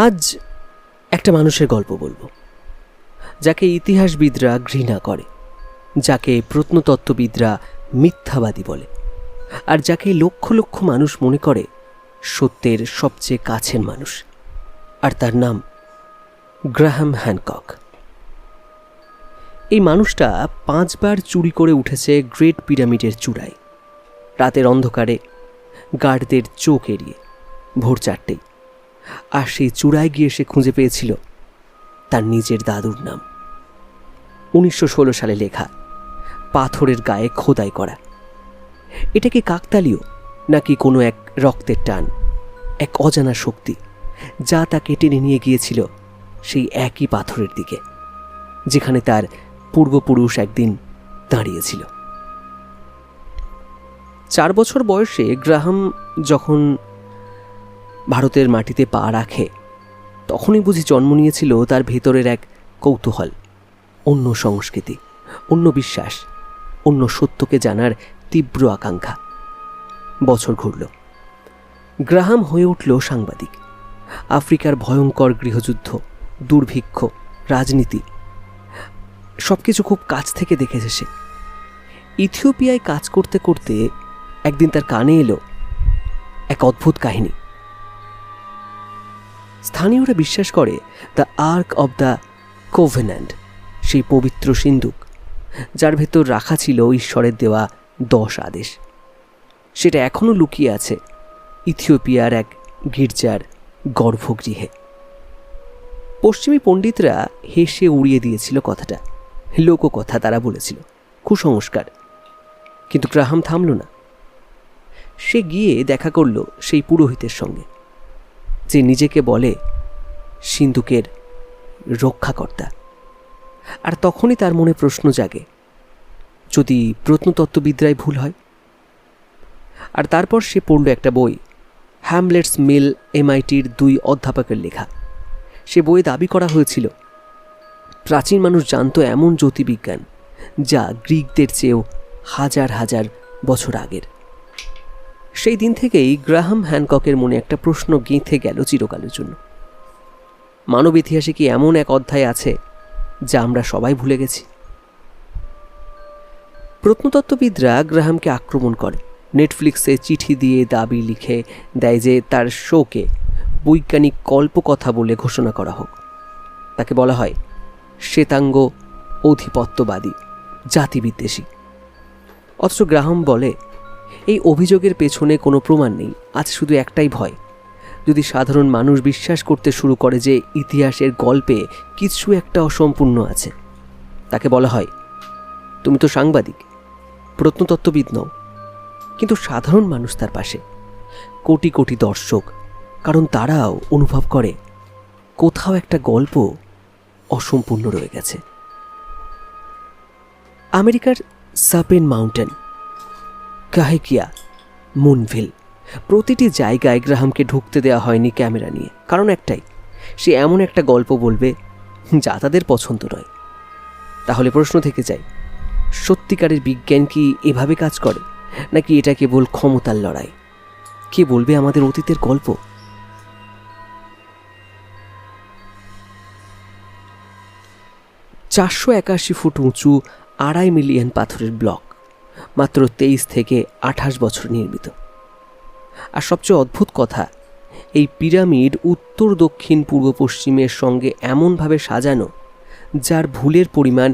আজ একটা মানুষের গল্প বলবো, যাকে ইতিহাসবিদরা ঘৃণা করে, যাকে প্রত্নতত্ত্ববিদরা মিথ্যাবাদী বলে, আর যাকে লক্ষ লক্ষ মানুষ মনে করে সত্যের সবচেয়ে কাছের মানুষ। আর তার নাম গ্রাহাম হ্যানকক। এই মানুষটা 5 বার চুরি করে উঠেছে গ্রেট পিরামিডের চূড়ায়, রাতের অন্ধকারে, গার্ডদের চোখ এড়িয়ে, ভোর 4টেই। আর সেই চূড়ায় গিয়ে সে খুঁজে পেয়েছিল তার নিজের দাদুর নাম। 1916 সালে লেখা, পাথরের গায়ে খোদাই করা। এটা কি কাকতালীয়, নাকি কোনো এক রক্তের টান, এক অজানা শক্তি যা তাকে টেনে নিয়ে গিয়েছিল সেই একই পাথরের দিকে, যেখানে তার পূর্বপুরুষ একদিন দাঁড়িয়েছিল? 4 বছর বয়সে গ্রাহাম যখন ভারতের মাটিতে পা রাখে, তখনই বুঝি জন্ম নিয়েছিল তার ভেতরের এক কৌতূহল, অন্য সংস্কৃতি, অন্য বিশ্বাস, অন্য সত্যকে জানার তীব্র আকাঙ্ক্ষা। বছর ঘুরল, গ্রাহাম হয়ে উঠল সাংবাদিক। আফ্রিকার ভয়ঙ্কর গৃহযুদ্ধ, দুর্ভিক্ষ, রাজনীতি সবকিছু খুব কাছ থেকে দেখেছে সে। ইথিওপিয়ায় কাজ করতে করতে একদিন তার কানে এলো এক অদ্ভুত কাহিনী। স্থানীয়রা বিশ্বাস করে the Ark of the Covenant, সেই পবিত্র সিন্দুক যার ভেতর রাখা ছিল ঈশ্বরের দেওয়া 10 আদেশ, সেটা এখনও লুকিয়ে আছে ইথিওপিয়ার এক গির্জার গর্ভগৃহে। পশ্চিমী পণ্ডিতরা হেসে উড়িয়ে দিয়েছিল কথাটা, লোককথা তারা বলেছিল, কুসংস্কার। কিন্তু গ্রাহাম থামল না। সে গিয়ে দেখা করল সেই পুরোহিতের সঙ্গে, যে নিজেকে বলে সিন্ধুকের রক্ষাকর্তা। আর তখনই তার মনে প্রশ্ন জাগে, যদি প্রত্নতত্ত্ববিদরাই ভুল হয়? আর তারপর সে পড়ল একটা বই, হ্যামলেটস মিল MITর 2 অধ্যাপকের লেখা। সে বইয়ে দাবি করা হয়েছিল প্রাচীন মানুষ জানত এমন জ্যোতির্বিজ্ঞান যা গ্রিকদের চেয়েও হাজার হাজার বছর আগের। সেই দিন থেকেই গ্রাহাম হ্যানককের মনে একটা প্রশ্ন গেঁথে গেল চিরকালের জন্য। মানব ইতিহাসে কি এমন এক অধ্যায় আছে যা আমরা সবাই ভুলে গেছি? প্রত্নতত্ত্ববিদরা গ্রাহামকে আক্রমণ করে, নেটফ্লিক্সে চিঠি দিয়ে দাবি লিখে দেয় যে তার শোকে বৈজ্ঞানিক কল্পকথা বলে ঘোষণা করা হোক। তাকে বলা হয় শ্বেতাঙ্গ অধিপত্যবাদী, জাতিবিদ্বেষী। অথচ গ্রাহাম বলে এই অভিযোগের পেছনে কোনো প্রমাণ নেই, আছে শুধু একটাই ভয়। যদি সাধারণ মানুষ বিশ্বাস করতে শুরু করে যে ইতিহাসের গল্পে কিছু একটা অসম্পূর্ণ আছে, তাকে বলা হয় তুমি তো সাংবাদিক, প্রত্নতত্ত্ববিদ নও। কিন্তু সাধারণ মানুষ তার পাশে, কোটি কোটি দর্শক, কারণ তারাও অনুভব করে কোথাও একটা গল্প অসম্পূর্ণ রয়ে গেছে। আমেরিকার সাপেন মাউন্টেন, কাহেকিয়া, মুনভিল, প্রতিটি জায়গায় গ্রাহামকে ঢুকতে দেওয়া হয়নি ক্যামেরা নিয়ে, কারণ একটাই, সে এমন একটা গল্প বলবে যা তাদের পছন্দ নয়। তাহলে প্রশ্ন থেকে যায়, সত্যিকারের বিজ্ঞান কি এভাবে কাজ করে, নাকি এটা কেবল ক্ষমতার লড়াই? কে বলবে আমাদের অতীতের গল্প? $481 ফুট উঁচু 2.5 মিলিয়ন পাথরের ব্লক, মাত্র 23 থেকে 28 বছর নির্মিত। আর সবচেয়ে অদ্ভুত কথা, এই পিরামিড উত্তর, দক্ষিণ, পূর্ব, পশ্চিমের সঙ্গে এমনভাবে সাজানো যার ভুলের পরিমাণ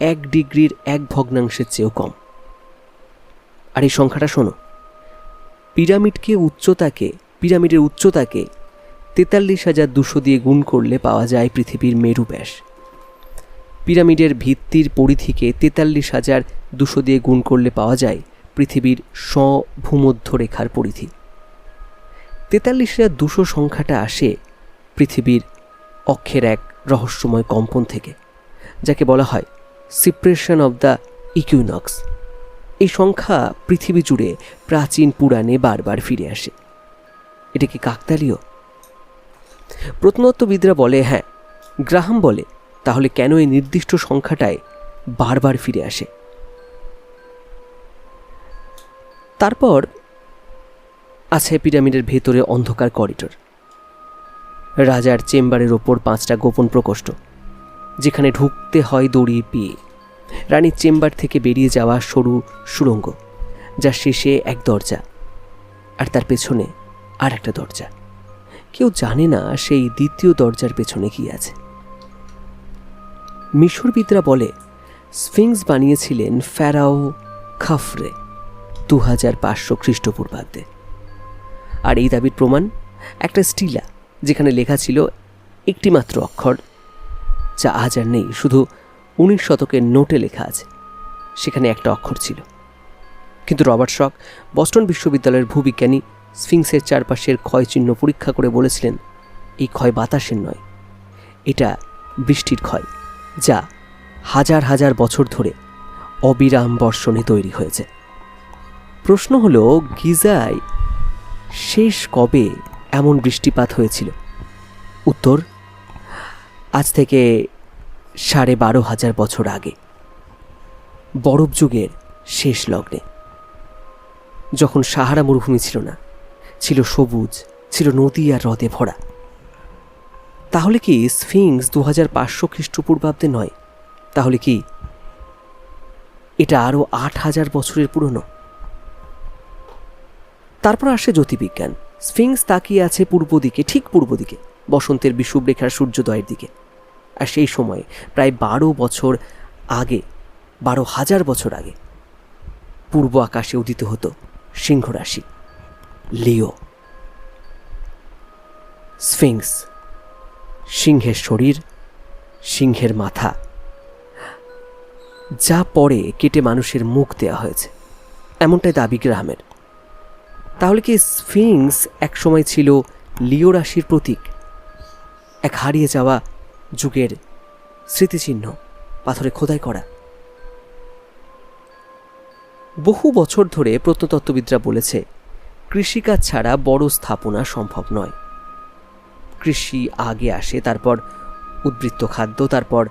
1 ডিগ্রির 1 ভগ্নাংশের চেয়েও কম। আর এই সংখ্যাটা শোনো, পিরামিডের উচ্চতাকে 43,200 দিয়ে গুণ করলে পাওয়া যায় পৃথিবীর মেরু ব্যাস। পিরামিডের ভিত্তির পরিধিকে 43,200 দিয়ে গুণ করলে পাওয়া যায় পৃথিবীর ভূমধ্যরেখার পরিধি। 43,200 সংখ্যাটা আসে পৃথিবীর অক্ষের এক রহস্যময় কম্পন থেকে, যাকে বলা হয় সিপ্রেশন অব দ্য ইকুইনক্স। এই সংখ্যা পৃথিবী জুড়ে প্রাচীন পুরাণে বারবার ফিরে আসে। এটা কি কাকতালীয়? প্রত্নতত্ত্ববিদরা বলে হ্যাঁ। গ্রাহাম বলে তাহলে কেন এই নির্দিষ্ট সংখ্যাটায় বারবার ফিরে আসে? তারপর আছে পিরামিডের ভেতরে অন্ধকার করিডোর। রাজার চেম্বারের ওপর 5টা গোপন প্রকোষ্ঠ, যেখানে ঢুকতে হয় দড়ি পেয়ে। রানীর চেম্বার থেকে বেরিয়ে যাওয়া সরু সুড়ঙ্গ, যার শেষে এক দরজা, আর তার পেছনে আর একটা দরজা। কেউ জানে না সেই দ্বিতীয় দরজার পেছনে কি আছে। মিশরবিদরা বলে স্ফিংস বানিয়েছিলেন ফেরাও খাফরে 2500 খ্রিস্টপূর্বাব্দে। আর এই দাবির প্রমাণ একটা স্টিলা, যেখানে লেখা ছিল একটি মাত্র অক্ষর, যা আজ আর নেই, শুধু 19 শতকের নোটে লেখা আছে। সেখানে একটা অক্ষর ছিল। কিন্তু রবার্ট শক, বস্টন বিশ্ববিদ্যালয়ের ভূবিজ্ঞানী, স্ফিংসের চারপাশের ক্ষয়চিহ্ন পরীক্ষা করে বলেছিলেন এই ক্ষয় বাতাসের নয়, এটা বৃষ্টির ক্ষয়, যা হাজার হাজার বছর ধরে অবিরাম বর্ষণে তৈরি হয়েছে। প্রশ্ন হলো, গিজায় শেষ কবে এমন বৃষ্টিপাত হয়েছিল? উত্তর, আজ থেকে 12,500 বছর আগে, বরফ যুগের শেষ লগ্নে, যখন সাহারা মরুভূমি ছিল না, ছিল সবুজ, ছিল নদী আর হ্রদে ভরা। তাহলে কি স্ফিংস 2500 খ্রিস্টপূর্বাব্দে নয়? তাহলে কি এটা আরও 8000 বছরের পুরনো? তারপর আসে জ্যোতির্বিজ্ঞান। স্ফিংস তাকিয়ে আছে পূর্ব দিকে, ঠিক পূর্ব দিকে, বসন্তের বিষুবরেখার সূর্যোদয়ের দিকে। আর সেই সময় প্রায় 12,000 বছর আগে পূর্ব আকাশে উদিত হতো সিংহ রাশি, লিও। স্ফিংস, সিংহের শরীর, সিংহের মাথা, যা পরে কেটে মানুষের মুখ দেওয়া হয়েছে, এমনটাই দাবি গ্রাহামের। তাহলে কি স্ফিংস একসময় ছিল লিও রাশির প্রতীক, এক হারিয়ে যাওয়া যুগের স্মৃতিচিহ্ন, পাথরে খোদাই করা? বহু বছর ধরে প্রত্নতত্ত্ববিদরা বলেছে কৃষিকাজ ছাড়া বড় স্থাপনা সম্ভব নয়। কৃষি আগে আসে, তারপর উদ্বৃত্ত খাদ্য, তারপর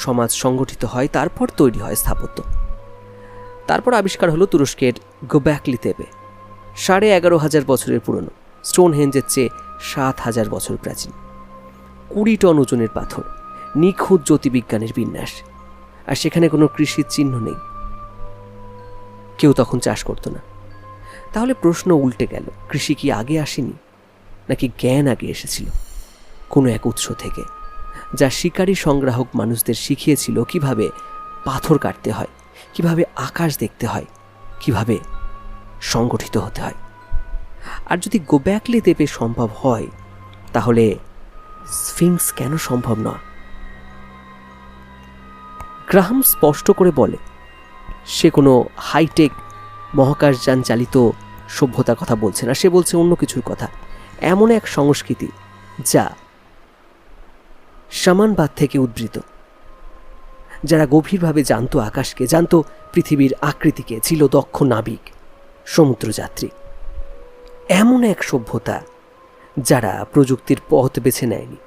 সমাজ সংগঠিত হয়, তারপর তৈরি হয় স্থাপত্য। তারপর আবিষ্কার হলো তুরস্কের গোব্যাকলি তেপে, 11,500 বছরের পুরনো, স্টোনহেঞ্জের চেয়ে 7,000 বছর প্রাচীন, 20 টন ওজনের পাথর, নিখুঁত জ্যোতির্বিজ্ঞানের বিন্যাস। আর সেখানে কোনো কৃষির চিহ্ন নেই। কেউ তখন চাষ করত না। তাহলে প্রশ্ন উল্টে গেল, কৃষি কি আগে আসেনি, নাকি জ্ঞান আগে এসেছিল কোনো এক উৎস থেকে, যা শিকারী সংগ্রাহক মানুষদের শিখিয়েছিল কিভাবে পাথর কাটতে হয়, কিভাবে আকাশ দেখতে হয়, কিভাবে সংগঠিত হতে হয়? আর যদি গোব্যাকলি তেপে সম্ভব হয়, তাহলে স্ফিংস কেন সম্ভব নয়? গ্রাহাম স্পষ্ট করে বলে সে কোনো হাইটেক মহাকাশযান চালিত সভ্যতার কথা বলছে না, সে বলছে অন্য কিছুর কথা। এমন এক সংস্কৃতি যা শামানবাদ থেকে উদ্ভূত, যারা গভীরভাবে জানত আকাশকে, জানত পৃথিবীর আকৃতিকে, ছিল দক্ষ নাবিক, সমুদ্রযাত্রী। এমন এক সভ্যতা যারা প্রযুক্তির পথ বেছে নেয়নি,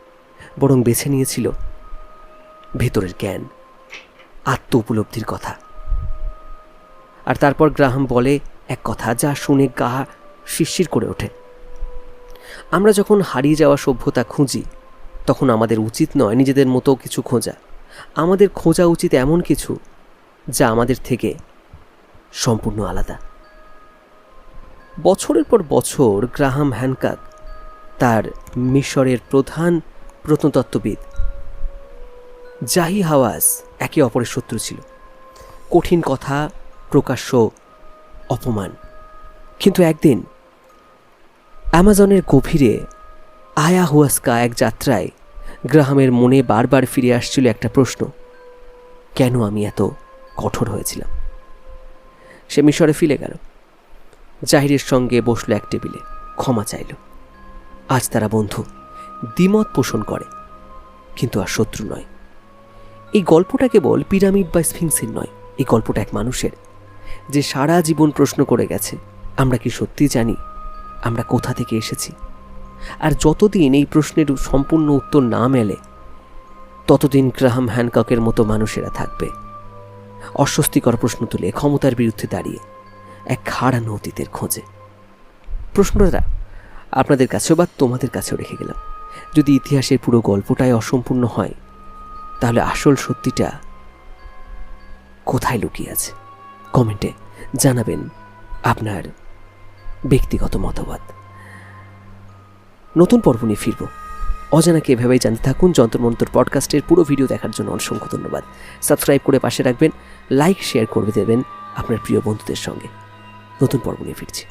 বরং বেছে নিয়েছিল ভেতরের জ্ঞান, আত্ম উপলব্ধির কথা। আর তারপর গ্রাহাম বলে এক কথা যা শুনে গা শিরশির করে ওঠে। আমরা যখন হারিয়ে যাওয়া সভ্যতা খুঁজি, তখন আমাদের উচিত নয় নিজেদের মতো কিছু খোঁজা। আমাদের খোঁজা উচিত এমন কিছু যা আমাদের থেকে সম্পূর্ণ আলাদা। বছরের পর বছর গ্রাহাম হ্যানকক, তার মিশরের প্রধান প্রত্নতত্ত্ববিদ জাহি হাওয়াজ একে অপরের শত্রু ছিল। কঠিন কথা, প্রকাশ্য অপমান। কিন্তু একদিন অ্যামাজনের গভীরে আয়াহুয়াস্কা এক যাত্রায় গ্রাহামের মনে বারবার ফিরে আসছিল একটা প্রশ্ন, কেন আমি এত কঠোর হয়েছিলাম? সে মিশরে ফিরে গেল, জাহিরের সঙ্গে বসলো এক টেবিলে, ক্ষমা চাইল। আজ তারা বন্ধু, দ্বিমত পোষণ করে, কিন্তু আর শত্রু নয়। এই গল্পটা কেবল পিরামিড বা স্ফিংসের নয়, এই গল্পটা এক মানুষের, যে সারা জীবন প্রশ্ন করে গেছে, আমরা কি সত্যি জানি আমরা কোথা থেকে এসেছি? আর যতদিন এই প্রশ্নের সম্পূর্ণ উত্তর না মেলে, ততদিন গ্রাহাম হ্যানককের মতো মানুষেরা থাকবে অস্বস্তিকর প্রশ্ন তুলে, ক্ষমতার বিরুদ্ধে দাঁড়িয়ে, এক হারানো অতীতের খোঁজে। প্রশ্নটা আপনাদের কাছেও বা তোমাদের কাছেও রেখে গেলাম, যদি ইতিহাসের পুরো গল্পটাই অসম্পূর্ণ হয়, তাহলে আসল সত্যিটা কোথায় লুকিয়ে আছে? কমেন্টে জানাবেন আপনার ব্যক্তিগত মতবাদ। নতুন পর্ব নিয়ে ফিরব। অজানাকে এভাবেই জানতে থাকুন। যন্ত্রমন্তর পডকাস্টের পুরো ভিডিও দেখার জন্য অসংখ্য ধন্যবাদ। সাবস্ক্রাইব করে পাশে রাখবেন, লাইক শেয়ার করে দেবেন আপনার প্রিয় বন্ধুদের সঙ্গে। নতুন পর্ব নিয়ে ফিরছি।